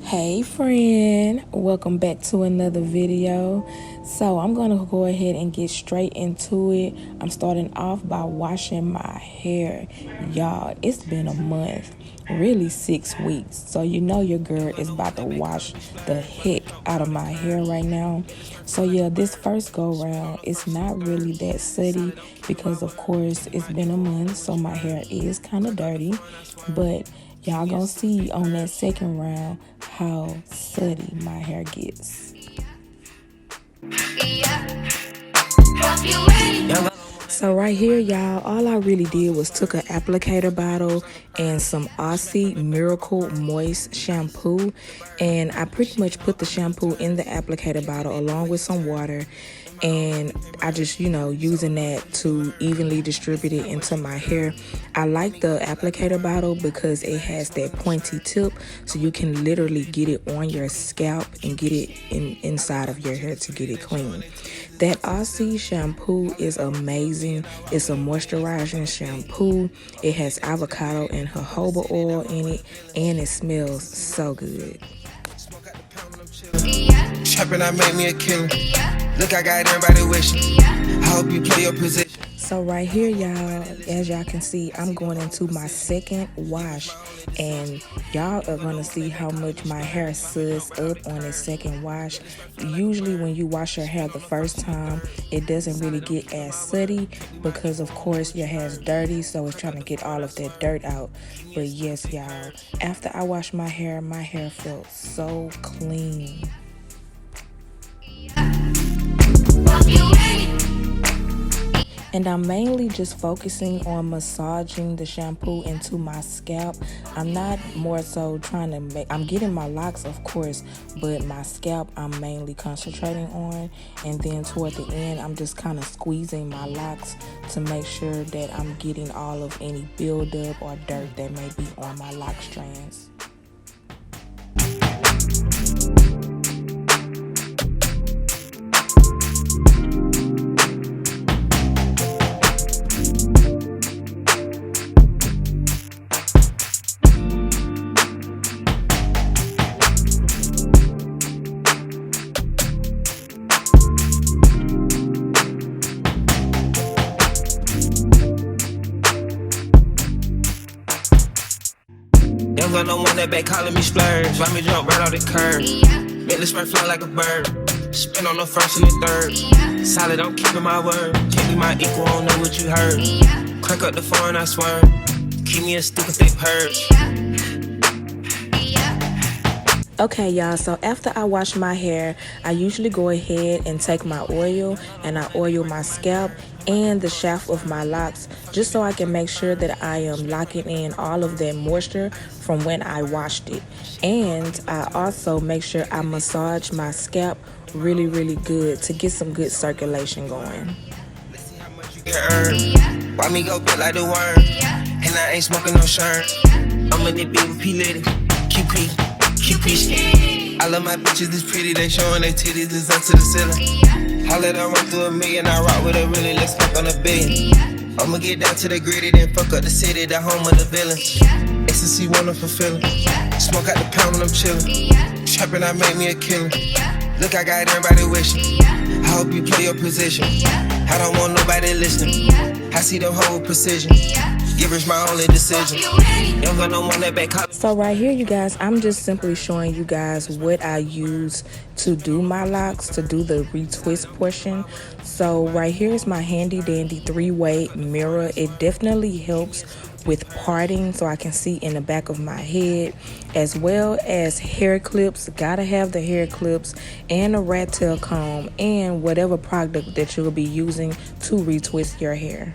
Hey friend, welcome back to another video. So I'm gonna go ahead and get straight into it. I'm starting off by washing my hair. Y'all, it's been a month, really 6 weeks, so you know your girl is about to wash the heck out of my hair right now. So yeah, this first go round, it's not really that sooty because of course it's been a month, so my hair is kind of dirty, but y'all gonna see on that second round how sooty my hair gets. So right here, y'all, all I really did was took an applicator bottle and some Aussie Miracle Moist shampoo, and I pretty much put the shampoo in the applicator bottle along with some water, and I just, using that to evenly distribute it into my hair. I like the applicator bottle because it has that pointy tip, so you can literally get it on your scalp and get it inside of your hair to get it clean. That Aussie shampoo is amazing. It's a moisturizing shampoo. It has avocado and jojoba oil in it, and it smells so good. Trapping, I made me a killer. Look, I got everybody wishing. I hope you play your position. So right here, y'all, as y'all can see, I'm going into my second wash, and y'all are gonna see how much my hair suds up on this second wash. Usually when you wash your hair the first time, it doesn't really get as sooty because of course your hair's dirty, so it's trying to get all of that dirt out. But yes, y'all, after I washed my hair felt so clean. And I'm mainly just focusing on massaging the shampoo into my scalp. I'm not more so trying to I'm getting my locks, of course, but my scalp I'm mainly concentrating on. And then toward the end, I'm just kind of squeezing my locks to make sure that I'm getting all of any buildup or dirt that may be on my lock strands. Young gun, no one that back calling me splurge. Why me jump right off the curb? Make the spread fly like a bird. Spin on the first and the third. Solid, I'm keeping my word. Can't be my equal, I don't know what you heard. Crack up the phone, I swear. Keep me a stick with they purge. Okay, y'all, so after I wash my hair, I usually go ahead and take my oil and I oil my scalp and the shaft of my locks, just so I can make sure that I am locking in all of that moisture from when I washed it. And I also make sure I massage my scalp really, really good to get some good circulation going. Let's see how much you can earn. Why me go good like the worm? And I ain't smoking no shirt. I'm in the beat with P Litty. QP. I love my bitches, this pretty, they showing their titties, it's up to the ceiling. I let her run through a million, I rock with her really, let's fuck on a billion. I'ma get down to the gritty, then fuck up the city, the home of the villains. Ecstasy, wonderful feeling. Smoke out the pound when I'm chillin'. Trapping, I made me a killer. Look, I got everybody wishing. I hope you play your position. I don't want nobody listening. I see the whole precision. Givers my only decision. Young gun, no one that back. So right here, you guys, I'm just simply showing you guys what I use to do my locks, to do the retwist portion. So right here is my handy dandy 3-way mirror. It definitely helps with parting so I can see in the back of my head, as well as hair clips. Gotta have the hair clips and a rat tail comb and whatever product that you'll be using to retwist your hair.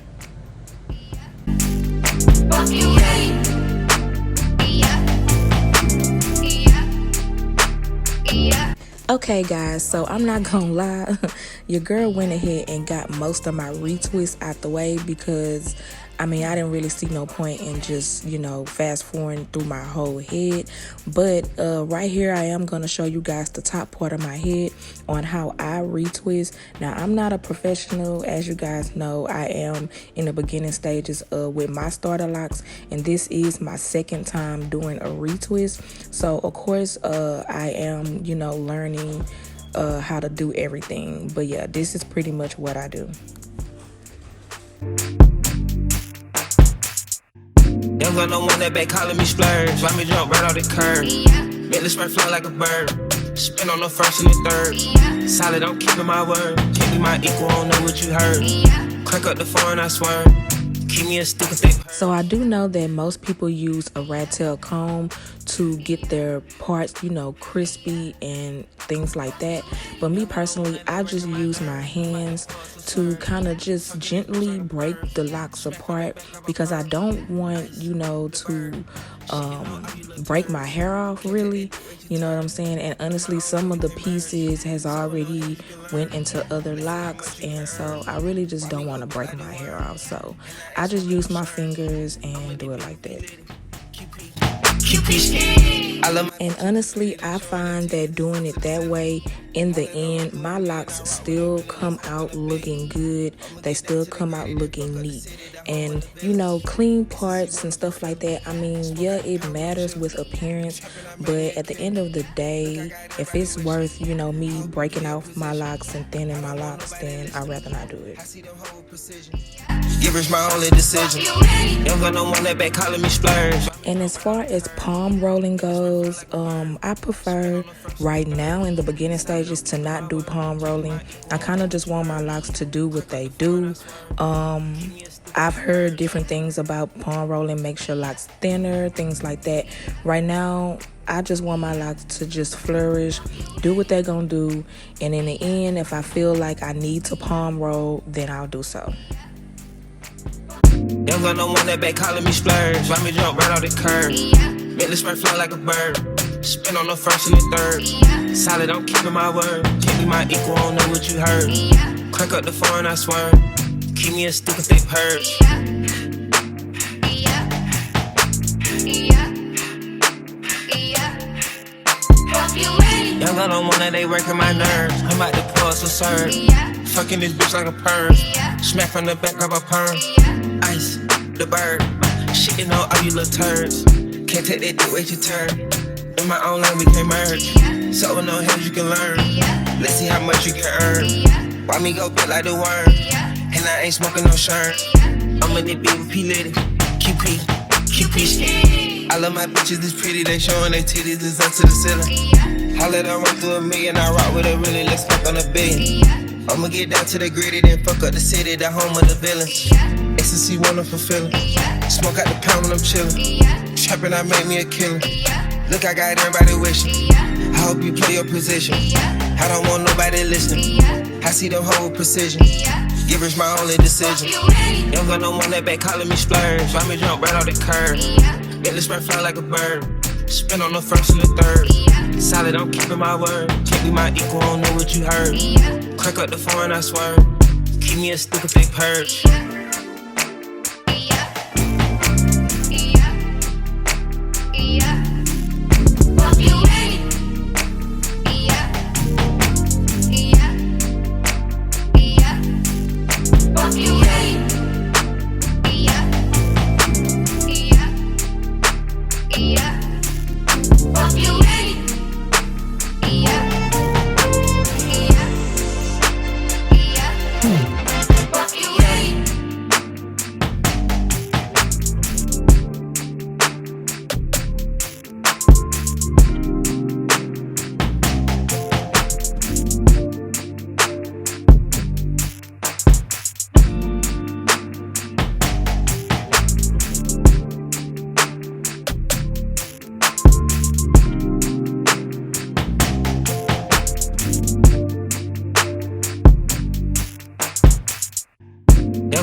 Okay guys, so I'm not gonna lie, your girl went ahead and got most of my retwists out the way because I mean, I didn't really see no point in just, you know, fast forwarding through my whole head. But right here, I am going to show you guys the top part of my head on how I retwist. Now, I'm not a professional. As you guys know, I am in the beginning stages with my starter locks. And this is my second time doing a retwist. So, of course, I am, you know, learning how to do everything. But yeah, this is pretty much what I do. Young got no one that back calling me splurge. Why me jump right off the curb? Make the spread fly like a bird. Spin on the first and the third. Solid, I'm keeping my word. Can't be my equal, I don't know what you heard. Crack up the phone, I swear. Keep me a stick if they. So I do know that most people use a rat tail comb to get their parts, you know, crispy and things like that. But me personally, I just use my hands to kind of just gently break the locks apart because I don't want, you know, to break my hair off really, you know what I'm saying? And honestly, some of the pieces has already went into other locks, and so I really just don't want to break my hair off. So I just use my fingers and do it like that. And honestly, I find that doing it that way, in the end, my locks still come out looking good. They still come out looking neat. And, you know, clean parts and stuff like that, I mean, yeah, it matters with appearance. But at the end of the day, if it's worth, you know, me breaking off my locks and thinning my locks, then I'd rather not do it. Give my only decision. Young got no one that back calling me splurge. And as far as palm rolling goes, I prefer right now in the beginning stages to not do palm rolling. I kind of just want my locks to do what they do. I've heard different things about palm rolling makes your locks thinner, things like that. Right now, I just want my locks to just flourish, do what they're gonna do, and in the end, if I feel like I need to palm roll, then I'll do so. Young got no one that back calling me splurge. Why me jump right off the curb? Make the spread fly like a bird. Spin on the first and the third. Solid, I'm keeping my word. Can't be my equal, I don't know what you heard. Crack up the phone, I swear. Keep me a stick if they purge. Young got no one that they working my nerves. I'm about to pull some serve. Fucking this bitch like a perm. Smack from the back, grab a perm. Ice, the bird. Shitting on all you little turds. Can't take that dick, wait your turn. In my own lane, we can't merge. So with no hands, you can learn. Let's see how much you can earn. Why me go big like the worm? And I ain't smoking no shirt. I'm in the beat with P. Litty. QP. I love my bitches, it's pretty. They showing their titties, it's up to the ceiling. I let her run through a million. I rock with her really, let's fuck on a billion. I'ma get down to the gritty, then fuck up the city, the home of the villains. Ecstasy, wonderful feeling. Smoke out the pound when I'm chillin'. Trappin', I made me a killer. Look, I got everybody wishing. I hope you play your position. I don't want nobody listening. I see them whole precision. Give us my only decision. Young got no one that back calling me splurge. Why me jump right off the curb? Make the spread fly like a bird. Spin on the first and the third. Solid, I'm keeping my word. Can't be my equal, I don't know what you heard. Crack up the phone, I swear. Keep me a stick if they purge.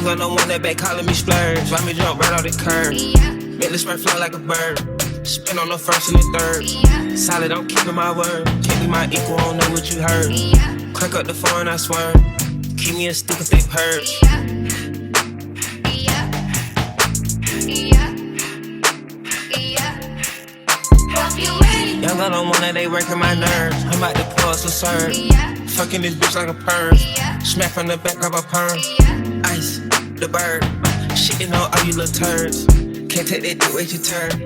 Young got no one that back calling me splurge. Why me jump right off the curb? Make the spread fly like a bird. Spin on the first and the third. Solid, I'm keeping my word. Can't be my equal, I don't know what you heard. Crack up the phone, I swear. Keep me a stupid thick purse. Young girl don't wanna, they working my nerves. I'm about to pour some serve. Fucking this bitch like a perm. Smack from the back of a perm. Ice, the bird. Shitting on all you little turds. Can't take that dick, wait your turn.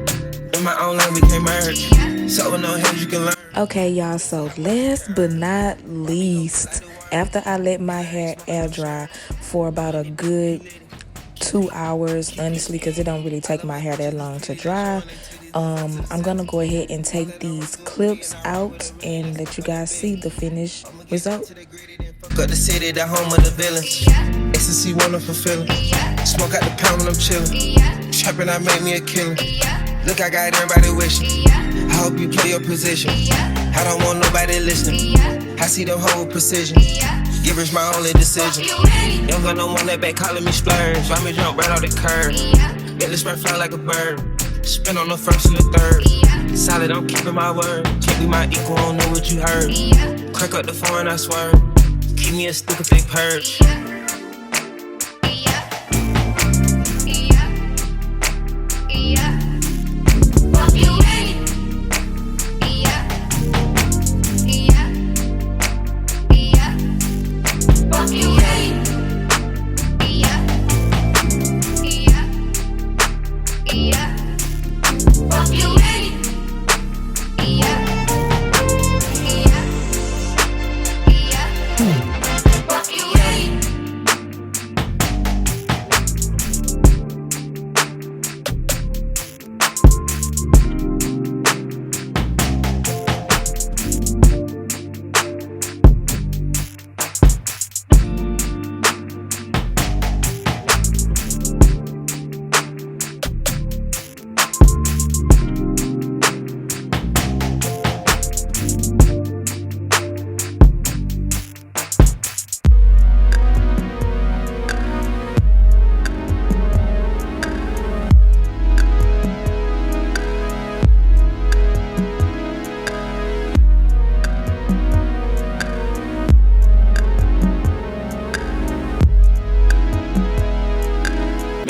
In my own lane we can merge. So with no hands you can learn. Okay, y'all, so last but not least, after I let my hair air dry for about a good 2 hours, honestly, because it don't really take my hair that long to dry, I'm gonna go ahead and take these clips out and let you guys see the finished result. Got the city, the home of the villains. Ecstasy, wonderful feeling. Smoke out the pound when I'm chillin'. Trappin', I make me a killer. Look, I got everybody wishing. I hope you play your position. I don't want nobody listening. I see the whole precision. Givers my only decision. Young girl don't want that back calling me splurge. Why me jump right off the curb? Get this spread fly like a bird. Spin on the first and the third. Solid, I'm keeping my word. Can't be my equal, I don't know what you heard. Crack up the phone, I swear. Keep me a stupid thick purse.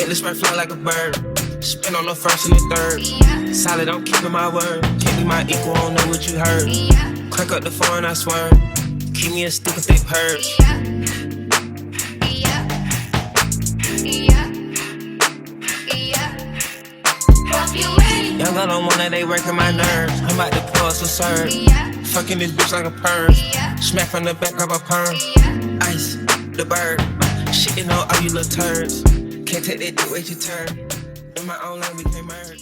This right fly like a bird. Spin on the first and the third. Solid, I'm keeping my word. Can't be my equal, I don't know what you heard. Crack up the phone, I swear. Keep me a stupid thick purse. Young girl don't wanna, they working my nerves. I'm about to pour some serve. Fucking this bitch like a perm. Smack from the back of a perm. Ice, the bird. Shitting on all you little turds. Can't take that dick, wait your turn. In my own lane we can merge.